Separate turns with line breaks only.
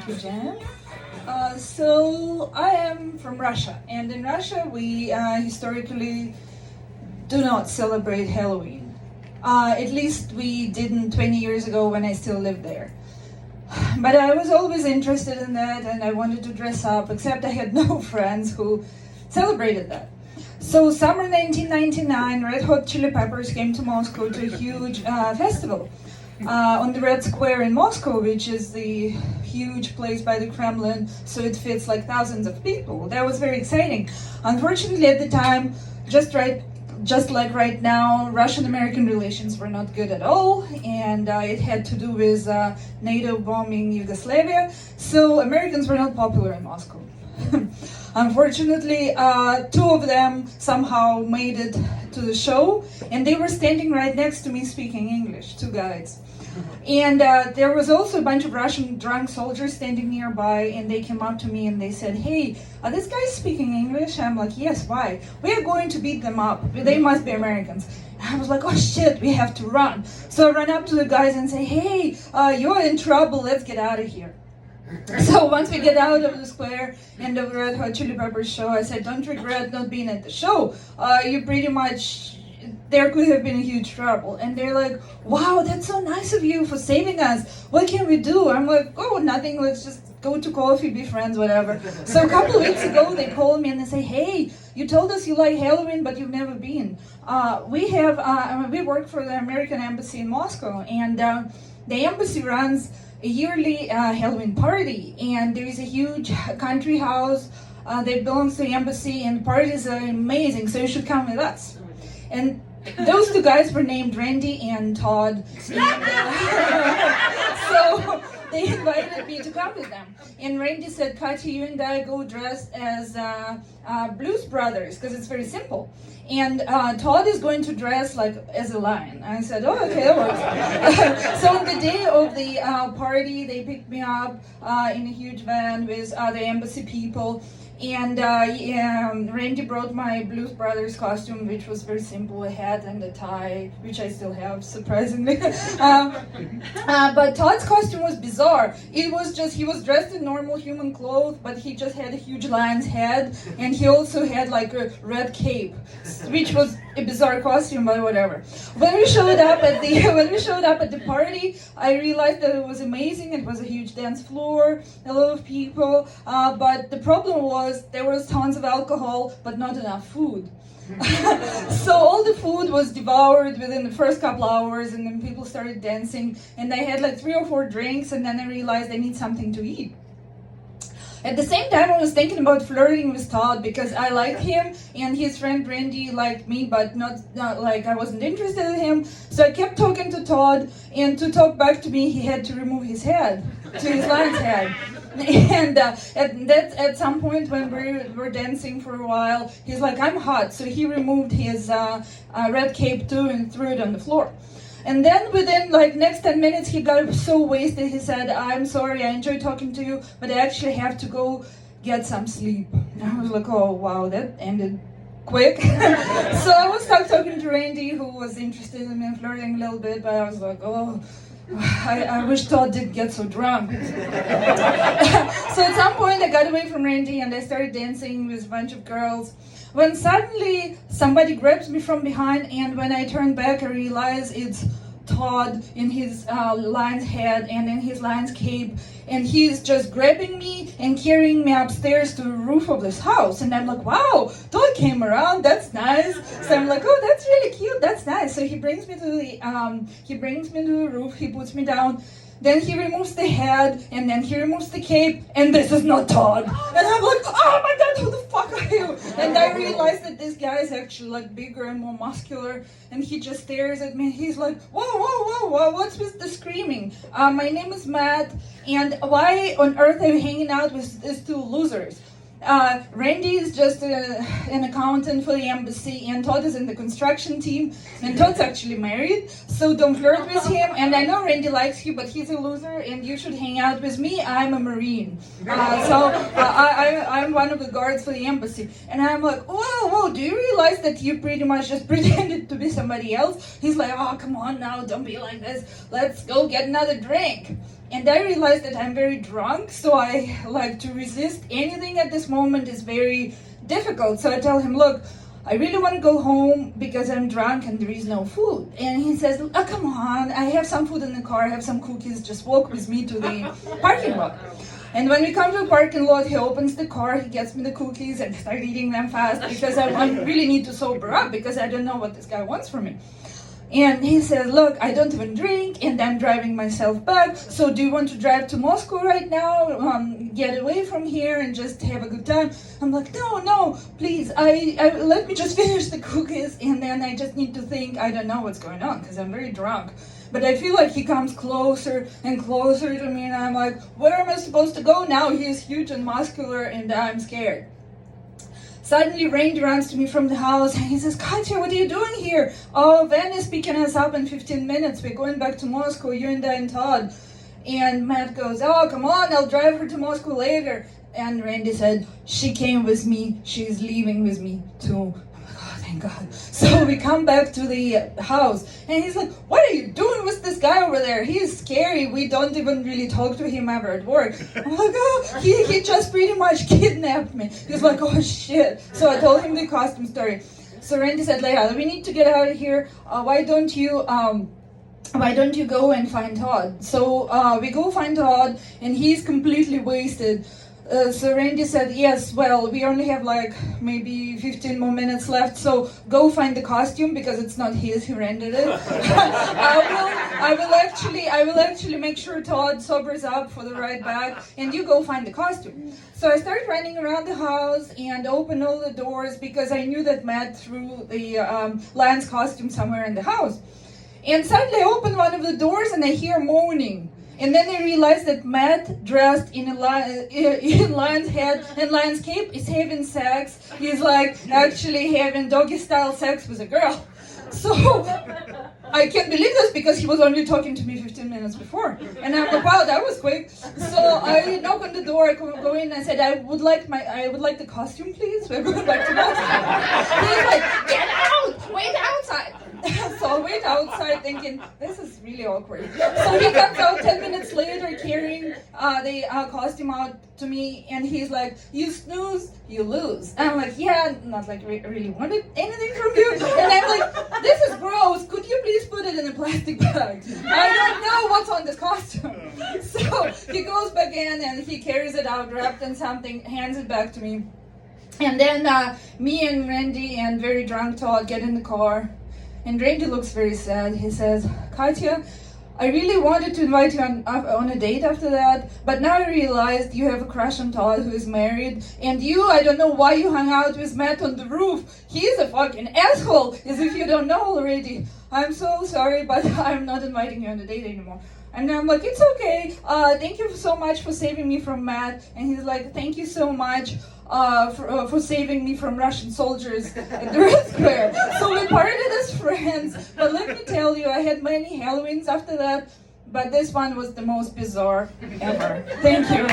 Thank you, Jen. So I am from Russia, and in Russia we historically do not celebrate Halloween. At least we didn't 20 years ago when I still lived there. But I was always interested in that, and I wanted to dress up, except I had no friends who celebrated that. So summer 1999, Red Hot Chili Peppers came to Moscow to a huge festival on the Red Square in Moscow, which is the huge place by the Kremlin, so it fits like thousands of people. That was very exciting. Unfortunately, at the time, just like right now, Russian-American relations were not good at all, and it had to do with NATO bombing Yugoslavia, so Americans were not popular in Moscow. Unfortunately, two of them somehow made it to the show, and they were standing right next to me speaking English, two guys. And there was also a bunch of Russian drunk soldiers standing nearby, and they came up to me and they said, "Hey, are these guys speaking English?" I'm like, "Yes, why?" "We are going to beat them up. They must be Americans." I was like, "Oh shit, we have to run." So I ran up to the guys and say, "Hey, you're in trouble, let's get out of here." So once we get out of the square and of the Red Hot Chili Peppers show, I said, "Don't regret not being at the show. You pretty much, there could have been a huge trouble." And they're like, "Wow, that's so nice of you for saving us. What can we do?" I'm like, "Oh, nothing, let's just go to coffee, be friends, whatever." So a couple of weeks ago, they called me and they say, "Hey, you told us you like Halloween, but you've never been. We work for the American Embassy in Moscow, and the embassy runs a yearly Halloween party, and there is a huge country house that belongs to the embassy, and the parties are amazing, so you should come with us." And those two guys were named Randy and Todd. So they invited me to come with them. And Randy said, "Katya, you and I go dressed as Blues Brothers, because it's very simple. And Todd is going to dress like as a lion." I said, "Oh, okay, that works." So on the day of the party, they picked me up in a huge van with other embassy people. And Randy brought my Blues Brothers costume, which was very simple, a hat and a tie, which I still have, surprisingly. But Todd's costume was bizarre. It was just, he was dressed in normal human clothes, but he just had a huge lion's head, and he also had like a red cape, which was a bizarre costume, but whatever. When we showed up at the party, I realized that it was amazing. It was a huge dance floor, a lot of people, but the problem was there was tons of alcohol, but not enough food. So all the food was devoured within the first couple hours, and then people started dancing, and I had like 3 or 4 drinks, and then I realized I need something to eat. At the same time, I was thinking about flirting with Todd because I liked him, and his friend Randy liked me, but not like I wasn't interested in him. So I kept talking to Todd, and to talk back to me, he had to remove his head, to his lion's head. And at some point when we were dancing for a while, he's like, "I'm hot," so he removed his red cape too and threw it on the floor. And then within like next 10 minutes, he got so wasted, he said, "I'm sorry, I enjoyed talking to you, but I actually have to go get some sleep." And I was like, "Oh wow, that ended quick." So I was stuck talking to Randy, who was interested in me flirting a little bit, but I was like, "Oh, I wish Todd didn't get so drunk." So at some point I got away from Randy and I started dancing with a bunch of girls, when suddenly somebody grabs me from behind, and when I turn back I realize it's Todd in his lion's head and in his lion's cape, and he's just grabbing me and carrying me upstairs to the roof of this house. And I'm like, "Wow, Todd came around, that's nice." So I'm like, "Oh, that's really cute, that's nice." So he brings me to the roof, he puts me down, then he removes the head, and then he removes the cape, and this is not Todd. And I'm like, "Oh my god, who the fuck are you?" And I realized that this guy is actually like bigger and more muscular, and he just stares at me. He's like, "Whoa, whoa, whoa, whoa, what's with the screaming? My name is Matt, and why on earth are you hanging out with these two losers? Randy is just an accountant for the embassy, and Todd is in the construction team, and Todd's actually married, so don't flirt with him. And I know Randy likes you, but he's a loser, and you should hang out with me. I'm a Marine, I'm one of the guards for the embassy." And I'm like, "Whoa, whoa, do you realize that you pretty much just pretended to be somebody else?" He's like, "Oh, come on now, don't be like this. Let's go get another drink." And I realized that I'm very drunk, so I like to resist anything at this moment is very difficult. So I tell him, look, I really want to go home because I'm drunk and there is no food. And he says, oh, come on, I have some food in the car, I have some cookies, just walk with me to the parking lot. And when we come to the parking lot, he opens the car, he gets me the cookies and I start eating them fast because I really need to sober up because I don't know what this guy wants from me. And he says, look, I don't even drink and I'm driving myself back. So do you want to drive to Moscow right now, get away from here and just have a good time? I'm like, no, please, I let me just finish the cookies and then I just need to think, I don't know what's going on because I'm very drunk. But I feel like he comes closer and closer to me and I'm like, where am I supposed to go now? He is huge and muscular and I'm scared. Suddenly, Randy runs to me from the house and he says, Katya, what are you doing here? Oh, Van is picking us up in 15 minutes. We're going back to Moscow, you and I and Todd. And Matt goes, oh, come on, I'll drive her to Moscow later. And Randy said, she came with me. She's leaving with me too. Oh, thank God. So we come back to the house and he's like, what are you doing with this guy over there? He is scary. We don't even really talk to him ever at work. I'm like, oh, he just pretty much kidnapped me. He's like, oh shit. So I told him the costume story. So Randy said, Leia, we need to get out of here. Why don't you go and find Todd? So we go find Todd and he's completely wasted. So Randy said, yes, well, we only have like maybe 15 more minutes left, so go find the costume because it's not his, he rented it. I will actually make sure Todd sobers up for the ride back and you go find the costume. So I started running around the house and opened all the doors because I knew that Matt threw the lion's costume somewhere in the house. And suddenly I opened one of the doors and I hear moaning. And then I realized that Matt, dressed in lion's head and lion's cape, is having sex. He's like actually having doggy-style sex with a girl. So I can't believe this because he was only talking to me 15 minutes before. And I'm like, wow, that was quick. So I knock on the door, I go in and I said, I would like the costume, please. We're going back to Moscow. He's like, get out, wait outside. So I wait outside thinking, this is really awkward. So he comes out 10 minutes later carrying the costume out to me and he's like, you snooze, you lose. And I'm like, yeah, not like really wanted anything from you. And I'm like, this is gross, could you please put it in a plastic bag? I don't know what's on this costume. So he goes back in and he carries it out wrapped in something, hands it back to me. And then me and Randy and very drunk Todd get in the car. And Randy looks very sad. He says, Katya, I really wanted to invite you on a date after that, but now I realized you have a crush on Todd who is married, and I don't know why you hung out with Matt on the roof. He's a fucking asshole, as if you don't know already. I'm so sorry, but I'm not inviting you on a date anymore. And I'm like, it's okay. Thank you so much for saving me from Matt. And he's like, thank you so much for saving me from Russian soldiers at the Red Square. So we parted as friends. But let me tell you, I had many Halloweens after that, but this one was the most bizarre ever. Thank you.